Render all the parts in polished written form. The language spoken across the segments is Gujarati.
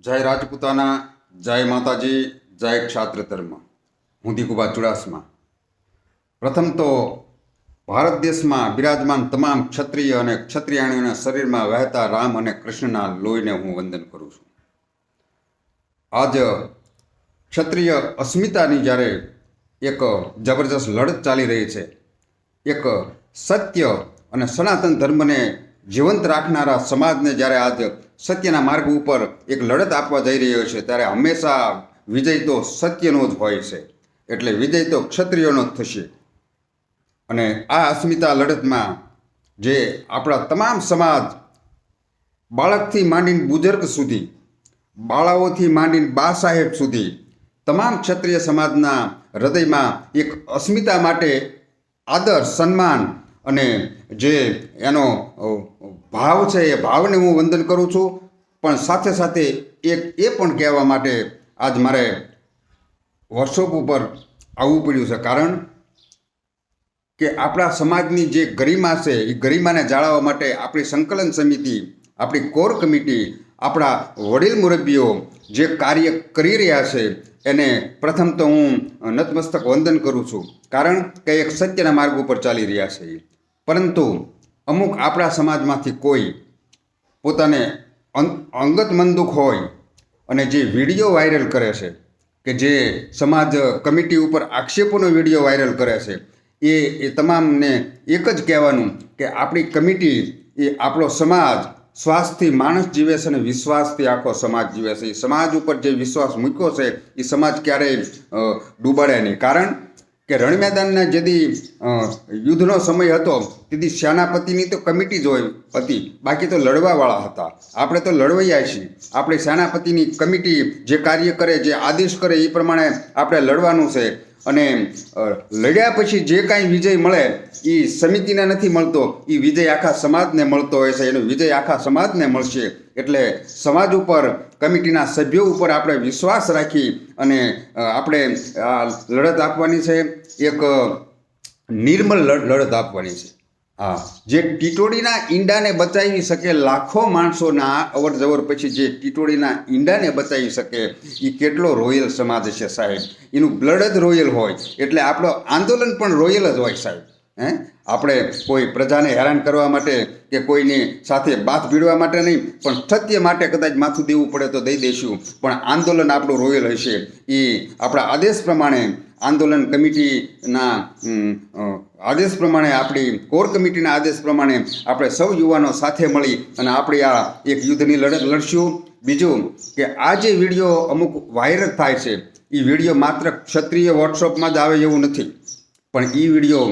જય રાજપૂતાના, જય માતાજી, જય ક્ષાત્ર ધર્મ. હું દીકુબા ચુડાસમા. પ્રથમ તો ભારત દેશમાં બિરાજમાન તમામ ક્ષત્રિય અને ક્ષત્રિયાણીઓના શરીરમાં વહેતા રામ અને કૃષ્ણના લોહીને હું વંદન કરું છું. આજ ક્ષત્રિય અસ્મિતાની જ્યારે એક જબરજસ્ત લડત ચાલી રહી છે, એક સત્ય અને સનાતન ધર્મને જીવંત રાખનારા સમાજને જ્યારે આજ સત્યના માર્ગ ઉપર એક લડત આપવા જઈ રહ્યો છે, ત્યારે હંમેશા વિજય તો સત્યનો જ હોય છે. એટલે વિજય તો ક્ષત્રિયોનો જ થશે. અને આ અસ્મિતા લડતમાં જે આપણા તમામ સમાજ, બાળકથી માંડીને બુઝુર્ગ સુધી, બાળાઓથી માંડીને બા સાહેબ સુધી, તમામ ક્ષત્રિય સમાજના હૃદયમાં એક અસ્મિતા માટે આદર, સન્માન અને જે એનો ભાવ છે એ ભાવને હું વંદન કરું છું. પણ સાથે સાથે એક એ પણ કહેવા માટે આજ મારે વર્કશોપ ઉપર આવવું પડ્યું છે, કારણ કે આપણા સમાજની જે ગરિમા છે એ ગરિમાને જાળવવા માટે આપણી સંકલન સમિતિ, આપણી કોર કમિટી, આપણા વડીલ મુરબ્બીઓ જે કાર્ય કરી રહ્યા છે એને પ્રથમ તો હું નતમસ્તક વંદન કરું છું, કારણ કે એક સત્યના માર્ગ ઉપર ચાલી રહ્યા છે. પરંતુ અમુક આપણા સમાજમાંથી કોઈ પોતાને અંગત મનદુખ હોય અને જે વિડીયો વાયરલ કરે છે, કે જે સમાજ કમિટી ઉપર આક્ષેપોનો વિડીયો વાયરલ કરે છે, એ તમામને એક જ કહેવાનું કે આપણી કમિટી એ આપણો સમાજ શ્વાસથી માણસ જીવે છે અને વિશ્વાસથી આખો સમાજ જીવે છે. એ સમાજ ઉપર જે વિશ્વાસ મૂક્યો છે એ સમાજ ક્યારેય ડૂબાડે નહીં. કારણ કે રણ મેદાનના જેથી યુદ્ધનો સમય હતો તેથી સેનાપતિની તો કમિટી જ હોય હતી, બાકી તો લડવાવાળા હતા. આપણે તો લડવૈયા છીએ. આપણે સેનાપતિની કમિટી જે કાર્ય કરે, જે આદેશ કરે એ પ્રમાણે આપણે લડવાનું છે. અને લડ્યા પછી જે કાંઈ વિજય મળે એ સમિતિને નથી મળતો, એ વિજય આખા સમાજને મળતો હોય છે. એનો વિજય આખા સમાજને મળશે. એટલે સમાજ ઉપર, કમિટીના સભ્યો ઉપર આપણે વિશ્વાસ રાખી અને આપણે આ લડત આપવાની છે. એક નિર્મલ લડત આપવાની છે. હા, જે ટીટોડીના ઈંડાને બચાવી શકે, લાખો માણસોના અવર જવર પછી જે ટીટોડીના ઈંડાને બચાવી શકે, એ કેટલો રોયલ સમાજ છે સાહેબ. એનું બ્લડ જ રોયલ હોય એટલે આપણો આંદોલન પણ રોયલ જ હોય સાહેબ. આપણે કોઈ પ્રજાને હેરાન કરવા માટે કે કોઈની સાથે બાથ ભીડવા માટે નહીં, પણ સત્ય માટે કદાચ માથું દેવું પડે તો દઈ દઈશું, પણ આંદોલન આપણું રોયલ હશે. એ આપણા આદેશ પ્રમાણે, આંદોલન કમિટીના આદેશ પ્રમાણે, આપણી કોર કમિટીના આદેશ પ્રમાણે આપણે સૌ યુવાનો સાથે મળી અને આપણે આ એક યુદ્ધની લડત લડશું. બીજું કે આ જે વિડીયો અમુક વાયરલ થાય છે, એ વિડીયો માત્ર ક્ષત્રિય વોટ્સઅપમાં જ આવે એવું નથી, પણ એ વિડીયો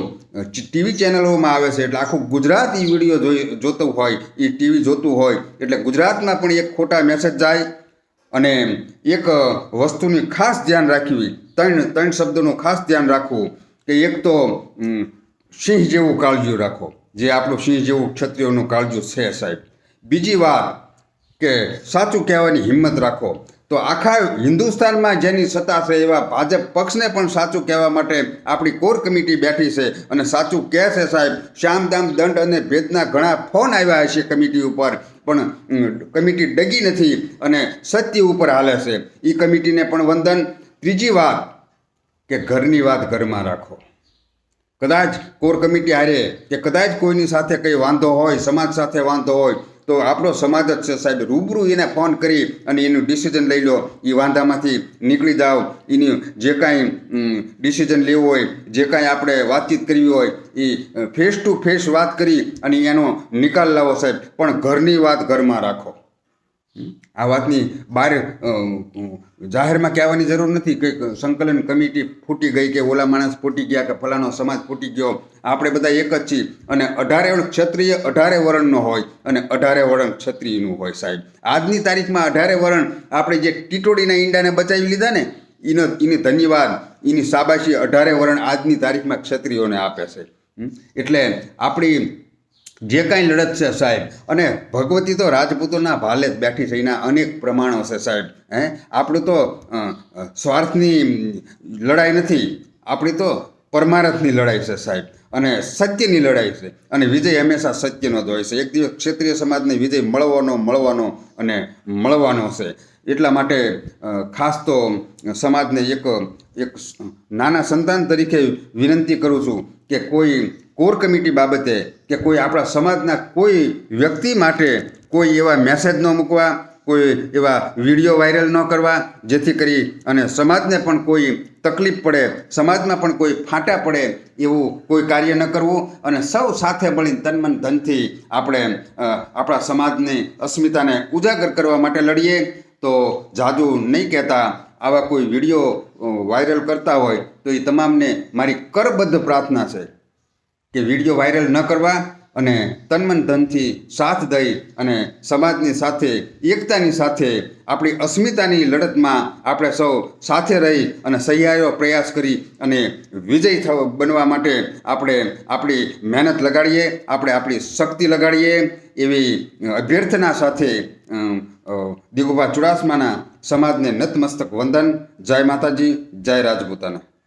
ટીવી ચેનલોમાં આવે છે. એટલે આખું ગુજરાત એ વિડીયો જોતું હોય, એ ટીવી જોતું હોય, એટલે ગુજરાતમાં પણ એક ખોટા મેસેજ જાય. અને એક વસ્તુની ખાસ ધ્યાન રાખવી, ત્રણ શબ્દોનું ખાસ ધ્યાન રાખવું કે એક તો સિંહ જેવું કાળજું રાખો, જે આપણું સિંહ જેવું ક્ષત્રિયોનું કાળજું છે સાહેબ. બીજી વાત કે સાચું કહેવાની હિંમત રાખો. તો આખા હિન્દુસ્તાનમાં જેની સત્તા છે એવા ભાજપ પક્ષને પણ સાચું કહેવા માટે આપણી કોર કમિટી બેઠી છે અને સાચું કહે છે સાહેબ. શ્યામદામ દંડ અને ભેદના ઘણા ફોન આવ્યા હશે કમિટી ઉપર, પણ કમિટી ડગી નથી અને સત્ય ઉપર હાલે છે. એ કમિટીને પણ વંદન. ત્રીજી વાત કે ઘરની વાત ઘરમાં રાખો. કદાચ કોર કમિટી હારે કે કદાચ કોઈની સાથે કંઈ વાંધો હોય, સમાજ સાથે વાંધો હોય, તો આપણો સમાજ જ છે સાહેબ. રૂબરૂ એને ફોન કરી અને એનું ડિસિઝન લઈ લો. એ વાંધામાંથી નીકળી જાઓ. એની જે કાંઈ ડિસિઝન લેવું હોય, જે કાંઈ આપણે વાતચીત કરવી હોય, એ ફેસ ટુ ફેસ વાત કરી અને એનો નિકાલ લાવો સાહેબ. પણ ઘરની વાત ઘરમાં રાખો. આ વાતની બહાર જાહેરમાં કહેવાની જરૂર નથી કે સંકલન કમિટી ફૂટી ગઈ કે ઓલા માણસ ફૂટી ગયા કે ફલાણો સમાજ ફૂટી ગયો. આપણે બધા એક જ છીએ અને 18 વરણ ક્ષત્રિય 18 વરણનો હોય અને 18 વરણ ક્ષત્રિયનું હોય સાહેબ. આજની તારીખમાં 18 વરણ આપણે જે ટીટોડીના ઈંડાને બચાવી લીધા ને, એની ધન્યવાદ, એની શાબાશી 18 વરણ આજની તારીખમાં ક્ષત્રિયોને આપે છે. એટલે આપણી જે કાંઈ લડત છે સાહેબ, અને ભગવતી તો રાજપૂતોના ભાલે જ બેઠી છે. એના અનેક પ્રમાણો છે સાહેબ. આપણું તો સ્વાર્થની લડાઈ નથી, આપણી તો પરમારથની લડાઈ છે સાહેબ, અને સત્યની લડાઈ છે, અને વિજય હંમેશા સત્યનો જ હોય છે. એક દિવસ ક્ષત્રિય સમાજને વિજય મળવાનો અને મળવાનો છે. એટલા માટે ખાસ તો સમાજને એક નાના સંતાન તરીકે વિનંતી કરું છું કે કોઈ કોર કમિટી બાબતે કે કોઈ આપણા સમાજના કોઈ વ્યક્તિ માટે કોઈ એવા મેસેજ ન મૂકવા, કોઈ એવા વિડીયો વાયરલ ન કરવા, જેથી કરી અને સમાજને પણ કોઈ તકલીફ પડે, સમાજમાં પણ કોઈ ફાંટા પડે એવું કોઈ કાર્ય ન કરવું, અને સૌ સાથે મળીને તન મન ધનથી આપણે આપણા સમાજની અસ્મિતાને ઉજાગર કરવા માટે લડીએ. તો જાજુ નહીં કહેતા, આવા કોઈ વિડીયો વાયરલ કરતા હોય તો એ તમામને મારી કરબદ્ધ પ્રાર્થના છે કે વિડીયો વાયરલ ન કરવા, અને તનમન ધનથી સાથ દઈ અને સમાજની સાથે, એકતાની સાથે આપણી અસ્મિતાની લડતમાં આપણે સૌ સાથે રહી અને સહિયારો પ્રયાસ કરી અને વિજય બનવા માટે આપણે આપણી મહેનત લગાડીએ, આપણે આપણી શક્તિ લગાડીએ, એવી અભ્યર્થના સાથે દિગુભા ચુડાસમાના સમાજને નતમસ્તક વંદન. જય માતાજી, જય રાજપૂતાના.